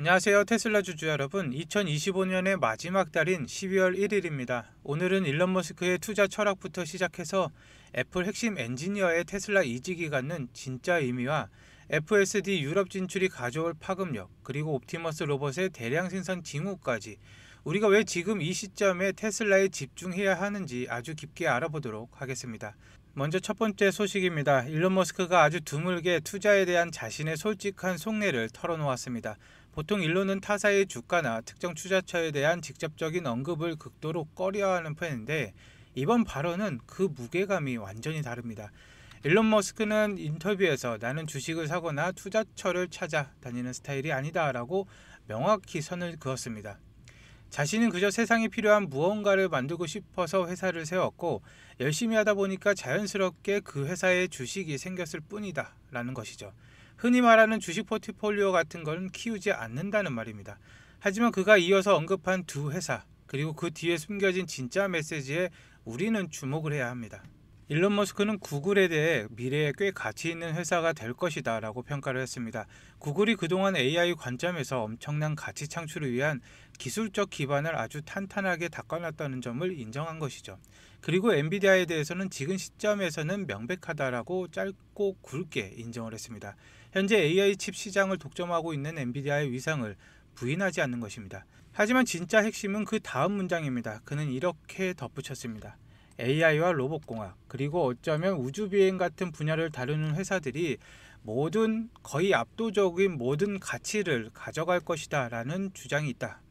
안녕하세요, 테슬라 주주 여러분. 2025년의 마지막 달인 12월 1일입니다. 오늘은 일론 머스크의 투자 철학부터 시작해서 애플 핵심 엔지니어의 테슬라 이직이 갖는 진짜 의미와 FSD 유럽 진출이 가져올 파급력, 그리고 옵티머스 로봇의 대량 생산 징후까지 우리가 왜 지금 이 시점에 테슬라에 집중해야 하는지 아주 깊게 알아보도록 하겠습니다. 먼저 첫 번째 소식입니다. 일론 머스크가 아주 드물게 투자에 대한 자신의 솔직한 속내를 털어놓았습니다. 보통 일론은 타사의 주가나 특정 투자처에 대한 직접적인 언급을 극도로 꺼려하는 편인데, 이번 발언은 그 무게감이 완전히 다릅니다. 일론 머스크는 인터뷰에서 나는 주식을 사거나 투자처를 찾아 다니는 스타일이 아니다라고 명확히 선을 그었습니다. 자신은 그저 세상에 필요한 무언가를 만들고 싶어서 회사를 세웠고, 열심히 하다 보니까 자연스럽게 그 회사에 주식이 생겼을 뿐이다 라는 것이죠. 흔히 말하는 주식 포트폴리오 같은 건 키우지 않는다는 말입니다. 하지만 그가 이어서 언급한 두 회사, 그리고 그 뒤에 숨겨진 진짜 메시지에 우리는 주목을 해야 합니다. 일론 머스크는 구글에 대해 미래에 꽤 가치 있는 회사가 될 것이다 라고 평가를 했습니다. 구글이 그동안 AI 관점에서 엄청난 가치 창출을 위한 기술적 기반을 아주 탄탄하게 닦아놨다는 점을 인정한 것이죠. 그리고 엔비디아에 대해서는 지금 시점에서는 명백하다라고 짧고 굵게 인정을 했습니다. 현재 AI 칩 시장을 독점하고 있는 엔비디아의 위상을 부인하지 않는 것입니다. 하지만 진짜 핵심은 그 다음 문장입니다. 그는 이렇게 덧붙였습니다. AI와 로봇공학, 그리고 어쩌면 우주비행 같은 분야를 다루는 회사들이 거의 압도적인 모든 가치를 가져갈 것이다 라는 주장이 있다.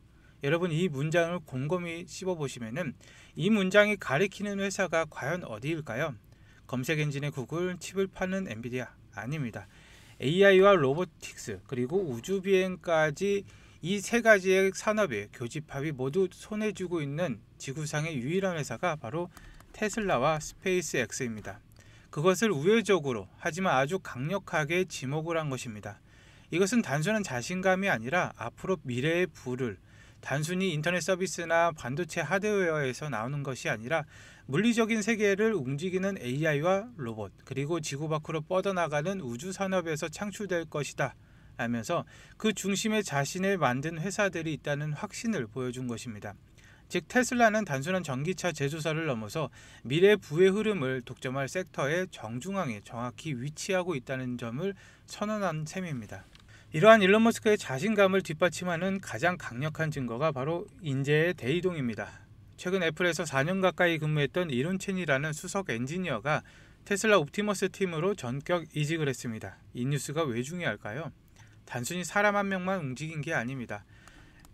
여러분, 이 문장을 곰곰이 씹어보시면 이 문장이 가리키는 회사가 과연 어디일까요? 검색 엔진의 구글, 칩을 파는 엔비디아? 아닙니다. AI와 로보틱스, 그리고 우주비행까지 이 세 가지의 산업의 교집합이 모두 손에 쥐고 있는 지구상의 유일한 회사가 바로 테슬라와 스페이스X입니다. 그것을 우회적으로 하지만 아주 강력하게 지목을 한 것입니다. 이것은 단순한 자신감이 아니라 앞으로 미래의 부를 단순히 인터넷 서비스나 반도체 하드웨어에서 나오는 것이 아니라 물리적인 세계를 움직이는 AI와 로봇, 그리고 지구 밖으로 뻗어나가는 우주 산업에서 창출될 것이다 하면서 그 중심에 자신을 만든 회사들이 있다는 확신을 보여준 것입니다. 즉, 테슬라는 단순한 전기차 제조사를 넘어서 미래 부의 흐름을 독점할 섹터의 정중앙에 정확히 위치하고 있다는 점을 선언한 셈입니다. 이러한 일론 머스크의 자신감을 뒷받침하는 가장 강력한 증거가 바로 인재의 대이동입니다. 최근 애플에서 4년 가까이 근무했던 이론 첸이라는 수석 엔지니어가 테슬라 옵티머스 팀으로 전격 이직을 했습니다. 이 뉴스가 왜 중요할까요? 단순히 사람 한 명만 움직인 게 아닙니다.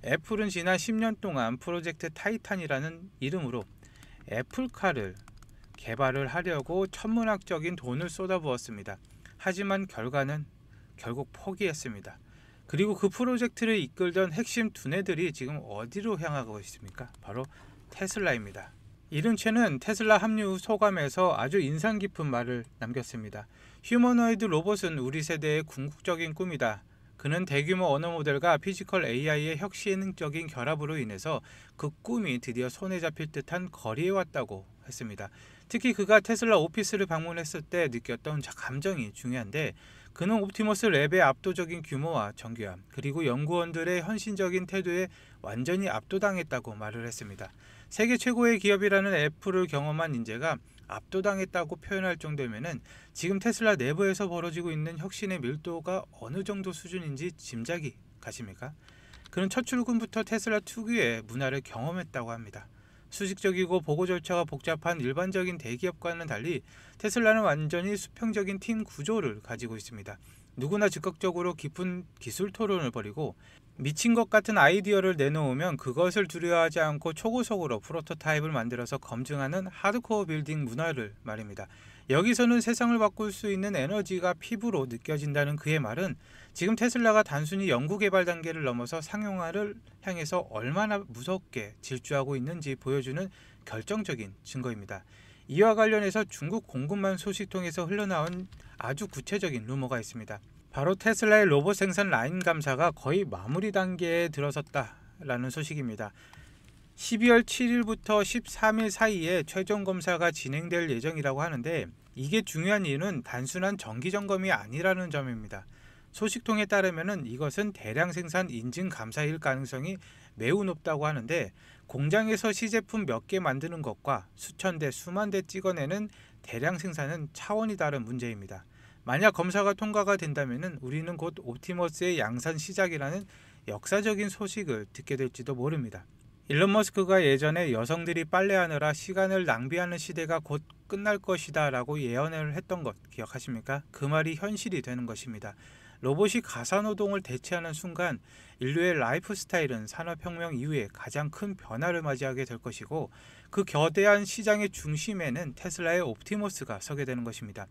애플은 지난 10년 동안 프로젝트 타이탄이라는 이름으로 애플카를 개발을 하려고 천문학적인 돈을 쏟아부었습니다. 하지만 결과는 결국 포기했습니다. 그리고 그 프로젝트를 이끌던 핵심 두뇌들이 지금 어디로 향하고 있습니까? 바로 테슬라입니다. 이른 채는 테슬라 합류 후 소감에서 아주 인상 깊은 말을 남겼습니다. 휴머노이드 로봇은 우리 세대의 궁극적인 꿈이다. 그는 대규모 언어 모델과 피지컬 AI의 혁신적인 결합으로 인해서 그 꿈이 드디어 손에 잡힐 듯한 거리에 왔다고 했습니다. 특히 그가 테슬라 오피스를 방문했을 때 느꼈던 감정이 중요한데, 그는 옵티머스 랩의 압도적인 규모와 정교함, 그리고 연구원들의 헌신적인 태도에 완전히 압도당했다고 말을 했습니다. 세계 최고의 기업이라는 애플을 경험한 인재가 압도당했다고 표현할 정도면은 지금 테슬라 내부에서 벌어지고 있는 혁신의 밀도가 어느 정도 수준인지 짐작이 가십니까? 그는 첫 출근부터 테슬라 특유의 문화를 경험했다고 합니다. 수직적이고 보고 절차가 복잡한 일반적인 대기업과는 달리 테슬라는 완전히 수평적인 팀 구조를 가지고 있습니다. 누구나 즉각적으로 깊은 기술 토론을 벌이고 미친 것 같은 아이디어를 내놓으면 그것을 두려워하지 않고 초고속으로 프로토타입을 만들어서 검증하는 하드코어 빌딩 문화를 말입니다. 여기서는 세상을 바꿀 수 있는 에너지가 피부로 느껴진다는 그의 말은 지금 테슬라가 단순히 연구개발 단계를 넘어서 상용화를 향해서 얼마나 무섭게 질주하고 있는지 보여주는 결정적인 증거입니다. 이와 관련해서 중국 공급망 소식통에서 흘러나온 아주 구체적인 루머가 있습니다. 바로 테슬라의 로봇 생산 라인 감사가 거의 마무리 단계에 들어섰다라는 소식입니다. 12월 7일부터 13일 사이에 최종 검사가 진행될 예정이라고 하는데, 이게 중요한 이유는 단순한 정기 점검이 아니라는 점입니다. 소식통에 따르면 이것은 대량 생산 인증 감사일 가능성이 매우 높다고 하는데, 공장에서 시제품 몇 개 만드는 것과 수천 대, 수만 대 찍어내는 대량 생산은 차원이 다른 문제입니다. 만약 검사가 통과가 된다면 우리는 곧 옵티머스의 양산 시작이라는 역사적인 소식을 듣게 될지도 모릅니다. 일론 머스크가 예전에 여성들이 빨래하느라 시간을 낭비하는 시대가 곧 끝날 것이다 라고 예언을 했던 것 기억하십니까? 그 말이 현실이 되는 것입니다. 로봇이 가사노동을 대체하는 순간 인류의 라이프 스타일은 산업혁명 이후에 가장 큰 변화를 맞이하게 될 것이고, 그 거대한 시장의 중심에는 테슬라의 옵티머스가 서게 되는 것입니다.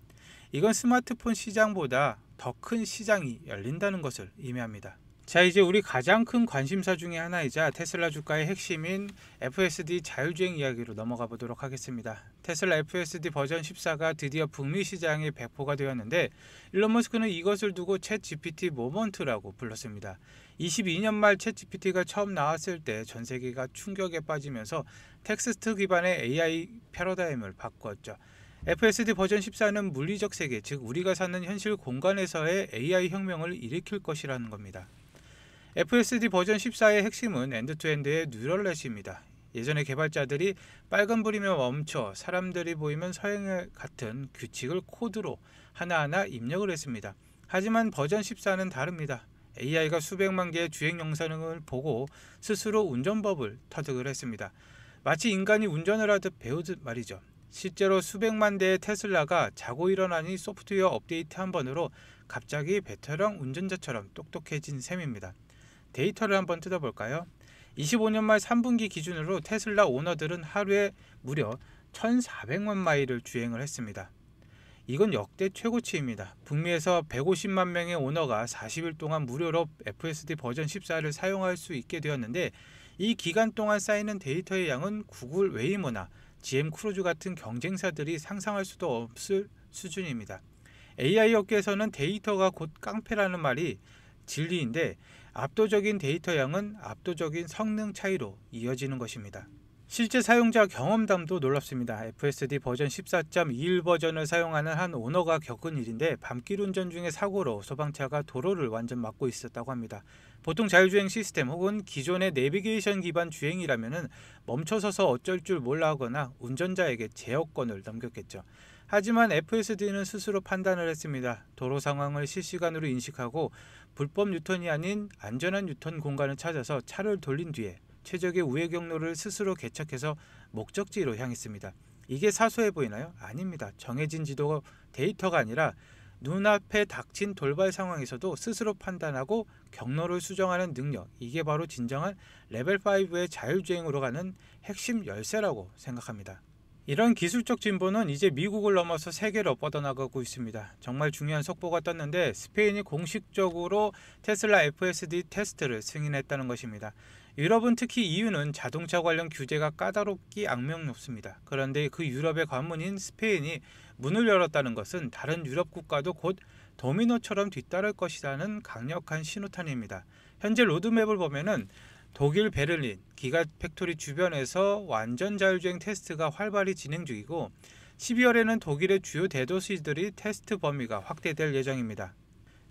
이건 스마트폰 시장보다 더 큰 시장이 열린다는 것을 의미합니다. 자, 이제 우리 가장 큰 관심사 중에 하나이자 테슬라 주가의 핵심인 FSD 자율주행 이야기로 넘어가 보도록 하겠습니다. 테슬라 FSD 버전 14가 드디어 북미 시장에 배포가 되었는데, 일론 머스크는 이것을 두고 챗GPT 모먼트라고 불렀습니다. 22년 말 챗GPT가 처음 나왔을 때 전 세계가 충격에 빠지면서 텍스트 기반의 AI 패러다임을 바꾸었죠. FSD 버전 14는 물리적 세계, 즉 우리가 사는 현실 공간에서의 AI 혁명을 일으킬 것이라는 겁니다. FSD 버전 14의 핵심은 엔드투엔드의 뉴럴넷입니다. 예전에 개발자들이 빨간불이면 멈춰, 사람들이 보이면 서행 같은 규칙을 코드로 하나하나 입력을 했습니다. 하지만 버전 14는 다릅니다. AI가 수백만 개의 주행 영상을 보고 스스로 운전법을 터득을 했습니다. 마치 인간이 운전을 하듯 배우듯 말이죠. 실제로 수백만 대의 테슬라가 자고 일어나니 소프트웨어 업데이트 한 번으로 갑자기 베테랑 운전자처럼 똑똑해진 셈입니다. 데이터를 한번 뜯어볼까요? 25년 말 3분기 기준으로 테슬라 오너들은 하루에 무려 1,400만 마일을 주행을 했습니다. 이건 역대 최고치입니다. 북미에서 150만 명의 오너가 40일 동안 무료로 FSD 버전 14를 사용할 수 있게 되었는데, 이 기간 동안 쌓이는 데이터의 양은 구글 웨이모나 GM 크루즈 같은 경쟁사들이 상상할 수도 없을 수준입니다. AI 업계에서는 데이터가 곧 깡패라는 말이 진리인데, 압도적인 데이터 양은 압도적인 성능 차이로 이어지는 것입니다. 실제 사용자 경험담도 놀랍습니다. FSD 버전 14.21 버전을 사용하는 한 오너가 겪은 일인데, 밤길 운전 중에 사고로 소방차가 도로를 완전 막고 있었다고 합니다. 보통 자율주행 시스템 혹은 기존의 내비게이션 기반 주행이라면 멈춰서서 어쩔 줄 몰라 하거나 운전자에게 제어권을 넘겼겠죠. 하지만 FSD는 스스로 판단을 했습니다. 도로 상황을 실시간으로 인식하고 불법 유턴이 아닌 안전한 유턴 공간을 찾아서 차를 돌린 뒤에 최적의 우회 경로를 스스로 개척해서 목적지로 향했습니다. 이게 사소해 보이나요? 아닙니다. 정해진 지도 데이터가 아니라 눈앞에 닥친 돌발 상황에서도 스스로 판단하고 경로를 수정하는 능력, 이게 바로 진정한 레벨 5의 자율주행으로 가는 핵심 열쇠라고 생각합니다. 이런 기술적 진보는 이제 미국을 넘어서 세계로 뻗어나가고 있습니다. 정말 중요한 속보가 떴는데, 스페인이 공식적으로 테슬라 FSD 테스트를 승인했다는 것입니다. 유럽은 특히 EU는 자동차 관련 규제가 까다롭기 악명높습니다. 그런데 그 유럽의 관문인 스페인이 문을 열었다는 것은 다른 유럽 국가도 곧 도미노처럼 뒤따를 것이라는 강력한 신호탄입니다. 현재 로드맵을 보면은 독일 베를린 기가팩토리 주변에서 완전 자율주행 테스트가 활발히 진행 중이고, 12월에는 독일의 주요 대도시들이 테스트 범위가 확대될 예정입니다.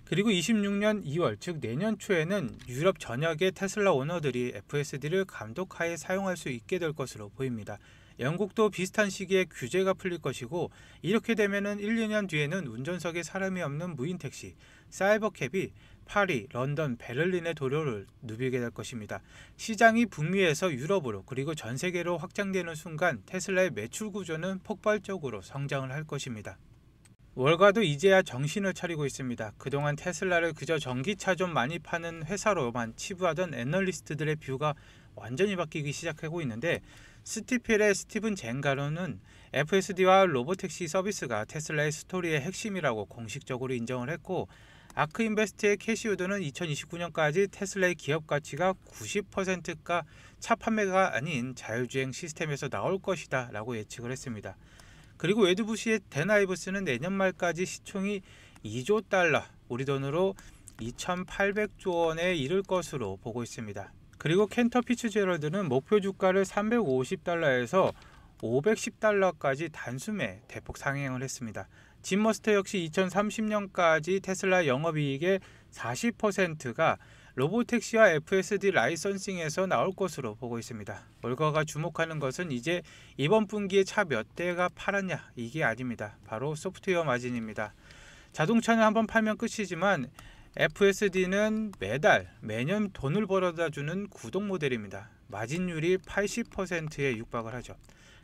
그리고 26년 2월, 즉 내년 초에는 유럽 전역의 테슬라 오너들이 FSD를 감독하에 사용할 수 있게 될 것으로 보입니다. 영국도 비슷한 시기에 규제가 풀릴 것이고, 이렇게 되면은 1, 2년 뒤에는 운전석에 사람이 없는 무인 택시, 사이버캡이 파리, 런던, 베를린의 도로를 누비게 될 것입니다. 시장이 북미에서 유럽으로 그리고 전 세계로 확장되는 순간 테슬라의 매출 구조는 폭발적으로 성장을 할 것입니다. 월가도 이제야 정신을 차리고 있습니다. 그동안 테슬라를 그저 전기차 좀 많이 파는 회사로만 치부하던 애널리스트들의 뷰가 완전히 바뀌기 시작하고 있는데, 스티필의 스티븐 젠가로는 FSD와 로보택시 서비스가 테슬라의 스토리의 핵심이라고 공식적으로 인정을 했고, 아크인베스트의 캐시우드는 2029년까지 테슬라의 기업 가치가 90%가 차 판매가 아닌 자율주행 시스템에서 나올 것이다 라고 예측을 했습니다. 그리고 웨드부시의 댄 아이브스는 내년 말까지 시총이 2조 달러, 우리 돈으로 2,800조 원에 이를 것으로 보고 있습니다. 그리고 캔터 피츠제럴드는 목표 주가를 350달러에서 510달러까지 단숨에 대폭 상향을 했습니다. 짐 머스터 역시 2030년까지 테슬라 영업이익의 40%가 로보택시와 FSD 라이선싱에서 나올 것으로 보고 있습니다. 월가가 주목하는 것은 이제 이번 분기에 차 몇 대가 팔았냐 이게 아닙니다. 바로 소프트웨어 마진입니다. 자동차는 한번 팔면 끝이지만 FSD는 매년 돈을 벌어다 주는 구독 모델입니다. 마진율이 80%에 육박을 하죠.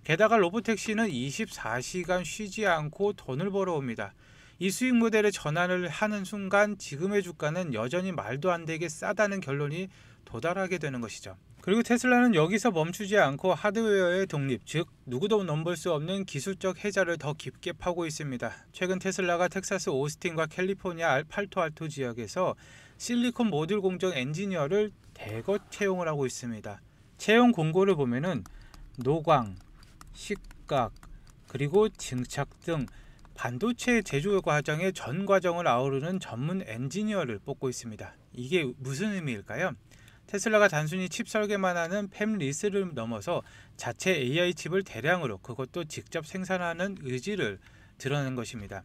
게다가 로보택시는 24시간 쉬지 않고 돈을 벌어옵니다. 이 수익 모델의 전환을 하는 순간 지금의 주가는 여전히 말도 안 되게 싸다는 결론이 도달하게 되는 것이죠. 그리고 테슬라는 여기서 멈추지 않고 하드웨어의 독립, 즉 누구도 넘볼 수 없는 기술적 해자를 더 깊게 파고 있습니다. 최근 테슬라가 텍사스 오스틴과 캘리포니아 팔토알토 지역에서 실리콘 모듈 공정 엔지니어를 대거 채용을 하고 있습니다. 채용 공고를 보면은 노광, 식각, 그리고 증착 등 반도체 제조 과정의 전 과정을 아우르는 전문 엔지니어를 뽑고 있습니다. 이게 무슨 의미일까요? 테슬라가 단순히 칩 설계만 하는 팹리스를 넘어서 자체 AI 칩을 대량으로 그것도 직접 생산하는 의지를 드러낸 것입니다.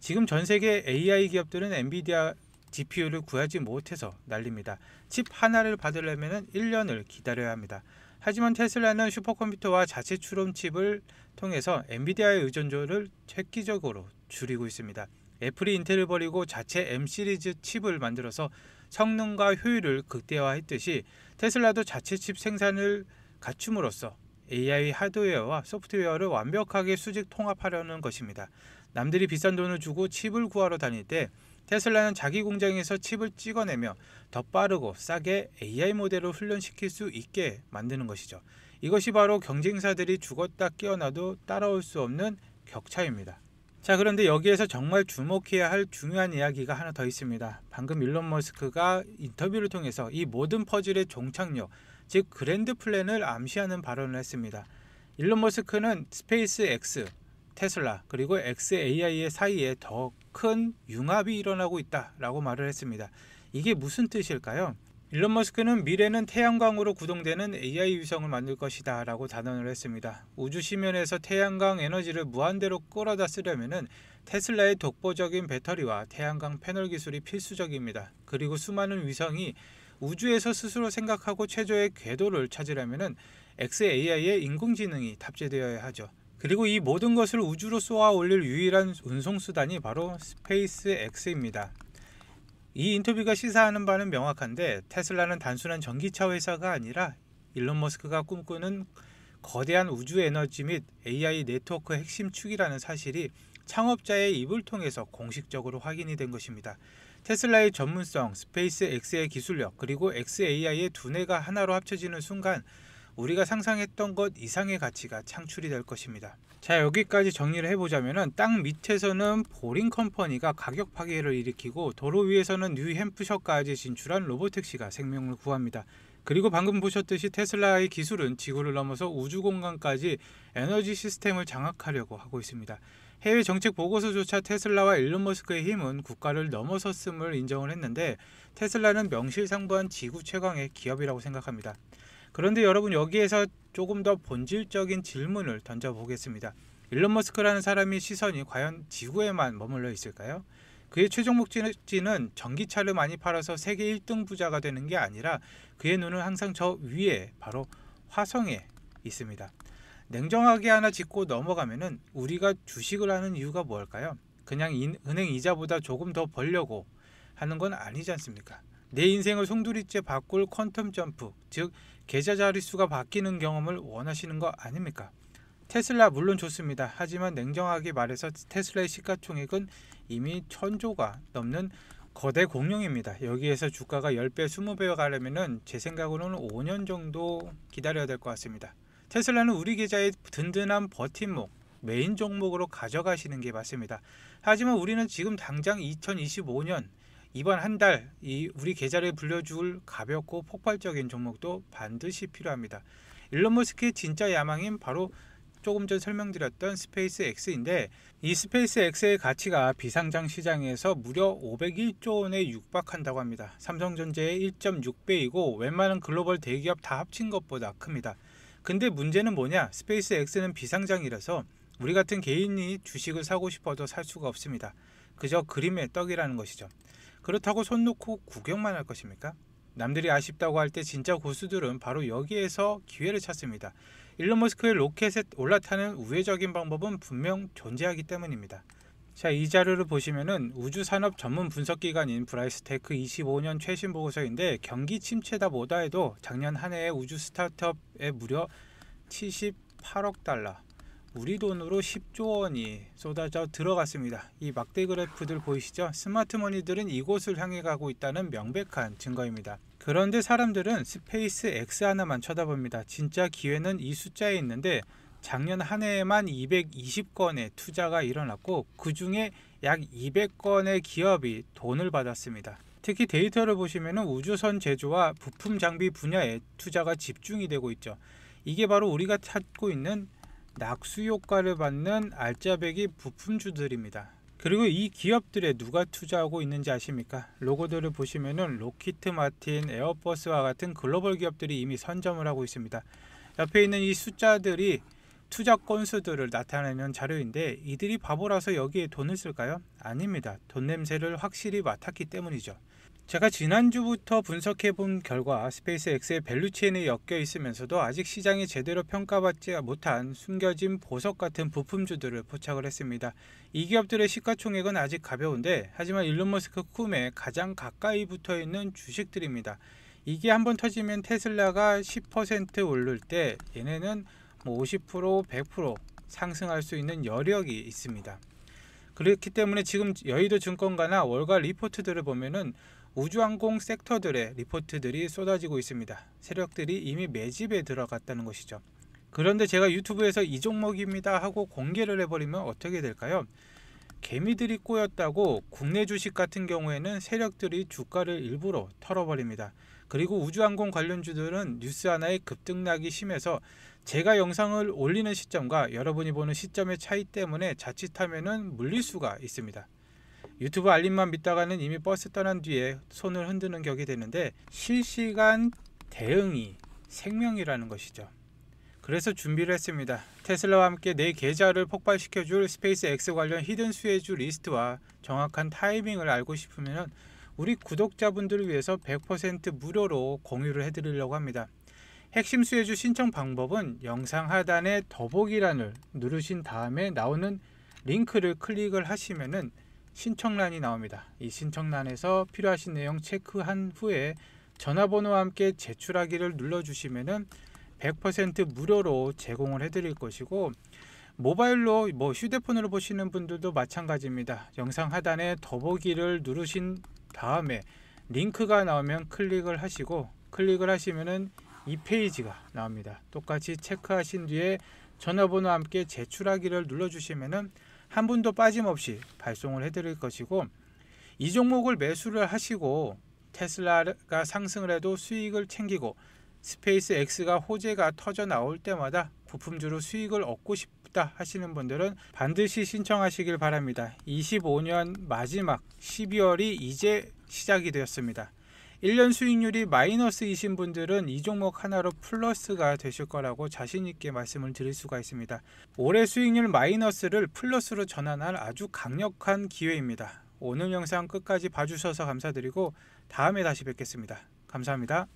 지금 전 세계 AI 기업들은 엔비디아 GPU를 구하지 못해서 난립니다. 칩 하나를 받으려면 1년을 기다려야 합니다. 하지만 테슬라는 슈퍼컴퓨터와 자체 추론 칩을 통해서 엔비디아의 의존도를 획기적으로 줄이고 있습니다. 애플이 인텔을 버리고 자체 M 시리즈 칩을 만들어서 성능과 효율을 극대화했듯이 테슬라도 자체 칩 생산을 갖춤으로써 AI 하드웨어와 소프트웨어를 완벽하게 수직 통합하려는 것입니다. 남들이 비싼 돈을 주고 칩을 구하러 다닐 때 테슬라는 자기 공장에서 칩을 찍어내며 더 빠르고 싸게 AI 모델을 훈련시킬 수 있게 만드는 것이죠. 이것이 바로 경쟁사들이 죽었다 깨어나도 따라올 수 없는 격차입니다. 자, 그런데 여기에서 정말 주목해야 할 중요한 이야기가 하나 더 있습니다. 방금 일론 머스크가 인터뷰를 통해서 이 모든 퍼즐의 종착역, 즉 그랜드 플랜을 암시하는 발언을 했습니다. 일론 머스크는 스페이스 X, 테슬라 그리고 XAI의 사이에 더 큰 융합이 일어나고 있다라고 말을 했습니다. 이게 무슨 뜻일까요? 일론 머스크는 미래는 태양광으로 구동되는 AI 위성을 만들 것이다 라고 단언을 했습니다. 우주 심연에서 태양광 에너지를 무한대로 끌어다 쓰려면 테슬라의 독보적인 배터리와 태양광 패널 기술이 필수적입니다. 그리고 수많은 위성이 우주에서 스스로 생각하고 최저의 궤도를 찾으려면 XAI의 인공지능이 탑재되어야 하죠. 그리고 이 모든 것을 우주로 쏘아 올릴 유일한 운송수단이 바로 스페이스 X입니다. 이 인터뷰가 시사하는 바는 명확한데 테슬라는 단순한 전기차 회사가 아니라 일론 머스크가 꿈꾸는 거대한 우주 에너지 및 AI 네트워크 핵심 축이라는 사실이 창업자의 입을 통해서 공식적으로 확인이 된 것입니다. 테슬라의 전문성, 스페이스 X의 기술력, 그리고 XAI의 두뇌가 하나로 합쳐지는 순간 우리가 상상했던 것 이상의 가치가 창출이 될 것입니다. 자, 여기까지 정리를 해보자면 땅 밑에서는 보링 컴퍼니가 가격 파괴를 일으키고 도로 위에서는 뉴햄프셔까지 진출한 로보택시가 생명을 구합니다. 그리고 방금 보셨듯이 테슬라의 기술은 지구를 넘어서 우주 공간까지 에너지 시스템을 장악하려고 하고 있습니다. 해외 정책 보고서조차 테슬라와 일론 머스크의 힘은 국가를 넘어섰음을 인정을 했는데 테슬라는 명실상부한 지구 최강의 기업이라고 생각합니다. 그런데 여러분, 여기에서 조금 더 본질적인 질문을 던져보겠습니다. 일론 머스크라는 사람의 시선이 과연 지구에만 머물러 있을까요? 그의 최종 목적지는 전기차를 많이 팔아서 세계 1등 부자가 되는 게 아니라 그의 눈은 항상 저 위에 바로 화성에 있습니다. 냉정하게 하나 짚고 넘어가면은 우리가 주식을 하는 이유가 뭘까요? 그냥 은행 이자보다 조금 더 벌려고 하는 건 아니지 않습니까? 내 인생을 송두리째 바꿀 퀀텀 점프, 즉 계좌 자릿수가 바뀌는 경험을 원하시는 거 아닙니까? 테슬라 물론 좋습니다. 하지만 냉정하게 말해서 테슬라의 시가총액은 이미 1000조가 넘는 거대 공룡입니다. 여기에서 주가가 10배, 20배가 가려면 제 생각으로는 5년 정도 기다려야 될 것 같습니다. 테슬라는 우리 계좌의 든든한 버팀목, 메인 종목으로 가져가시는 게 맞습니다. 하지만 우리는 지금 당장 2025년 이번 한 달 우리 계좌를 불려줄 가볍고 폭발적인 종목도 반드시 필요합니다. 일론 머스크의 진짜 야망인 바로 조금 전 설명드렸던 스페이스 X인데 이 스페이스 X의 가치가 비상장 시장에서 무려 501조 원에 육박한다고 합니다. 삼성전자의 1.6배이고 웬만한 글로벌 대기업 다 합친 것보다 큽니다. 근데 문제는 뭐냐? 스페이스 X는 비상장이라서 우리 같은 개인이 주식을 사고 싶어도 살 수가 없습니다. 그저 그림의 떡이라는 것이죠. 그렇다고 손 놓고 구경만 할 것입니까? 남들이 아쉽다고 할 때 진짜 고수들은 바로 여기에서 기회를 찾습니다. 일론 머스크의 로켓에 올라타는 우회적인 방법은 분명 존재하기 때문입니다. 자, 이 자료를 보시면은 우주산업 전문 분석기관인 브라이스테크 25년 최신 보고서인데, 경기 침체다 뭐다 해도 작년 한 해에 우주 스타트업에 무려 78억 달러, 우리 돈으로 10조 원이 쏟아져 들어갔습니다. 이 막대 그래프들 보이시죠? 스마트머니들은 이곳을 향해 가고 있다는 명백한 증거입니다. 그런데 사람들은 스페이스 X 하나만 쳐다봅니다. 진짜 기회는 이 숫자에 있는데, 작년 한 해에만 220건의 투자가 일어났고 그 중에 약 200건의 기업이 돈을 받았습니다. 특히 데이터를 보시면 우주선 제조와 부품 장비 분야에 투자가 집중이 되고 있죠. 이게 바로 우리가 찾고 있는 낙수 효과를 받는 알짜배기 부품주들입니다. 그리고 이 기업들에 누가 투자하고 있는지 아십니까? 로고들을 보시면 로키트 마틴, 에어버스와 같은 글로벌 기업들이 이미 선점을 하고 있습니다. 옆에 있는 이 숫자들이 투자 건수들을 나타내는 자료인데, 이들이 바보라서 여기에 돈을 쓸까요? 아닙니다. 돈 냄새를 확실히 맡았기 때문이죠. 제가 지난주부터 분석해 본 결과 스페이스 X의 밸류체인에 엮여 있으면서도 아직 시장이 제대로 평가받지 못한 숨겨진 보석 같은 부품주들을 포착을 했습니다. 이 기업들의 시가총액은 아직 가벼운데, 하지만 일론 머스크 꿈에 가장 가까이 붙어 있는 주식들입니다. 이게 한번 터지면 테슬라가 10% 오를 때 얘네는 50%, 100% 상승할 수 있는 여력이 있습니다. 그렇기 때문에 지금 여의도 증권가나 월가 리포트들을 보면은 우주항공 섹터들의 리포트들이 쏟아지고 있습니다. 세력들이 이미 매집에 들어갔다는 것이죠. 그런데 제가 유튜브에서 이 종목입니다 하고 공개를 해버리면 어떻게 될까요? 개미들이 꼬였다고 국내 주식 같은 경우에는 세력들이 주가를 일부러 털어버립니다. 그리고 우주항공 관련주들은 뉴스 하나에 급등락이 심해서 제가 영상을 올리는 시점과 여러분이 보는 시점의 차이 때문에 자칫하면은 물릴 수가 있습니다. 유튜브 알림만 믿다가는 이미 버스 떠난 뒤에 손을 흔드는 격이 되는데, 실시간 대응이 생명이라는 것이죠. 그래서 준비를 했습니다. 테슬라와 함께 내 계좌를 폭발시켜줄 스페이스 X 관련 히든 수혜주 리스트와 정확한 타이밍을 알고 싶으면 우리 구독자분들을 위해서 100% 무료로 공유를 해드리려고 합니다. 핵심 수혜주 신청 방법은 영상 하단에 더보기란을 누르신 다음에 나오는 링크를 클릭을 하시면은 신청란이 나옵니다. 이 신청란에서 필요하신 내용 체크한 후에 전화번호와 함께 제출하기를 눌러주시면은 100% 무료로 제공을 해드릴 것이고, 모바일로 휴대폰으로 보시는 분들도 마찬가지입니다. 영상 하단에 더보기를 누르신 다음에 링크가 나오면 클릭을 하시고, 클릭을 하시면은 이 페이지가 나옵니다. 똑같이 체크하신 뒤에 전화번호와 함께 제출하기를 눌러주시면은 한 분도 빠짐없이 발송을 해드릴 것이고, 이 종목을 매수를 하시고 테슬라가 상승을 해도 수익을 챙기고 스페이스 X가 호재가 터져 나올 때마다 부품주로 수익을 얻고 싶다 하시는 분들은 반드시 신청하시길 바랍니다. 25년 마지막 12월이 이제 시작이 되었습니다. 1년 수익률이 마이너스이신 분들은 이 종목 하나로 플러스가 되실 거라고 자신있게 말씀을 드릴 수가 있습니다. 올해 수익률 마이너스를 플러스로 전환할 아주 강력한 기회입니다. 오늘 영상 끝까지 봐주셔서 감사드리고 다음에 다시 뵙겠습니다. 감사합니다.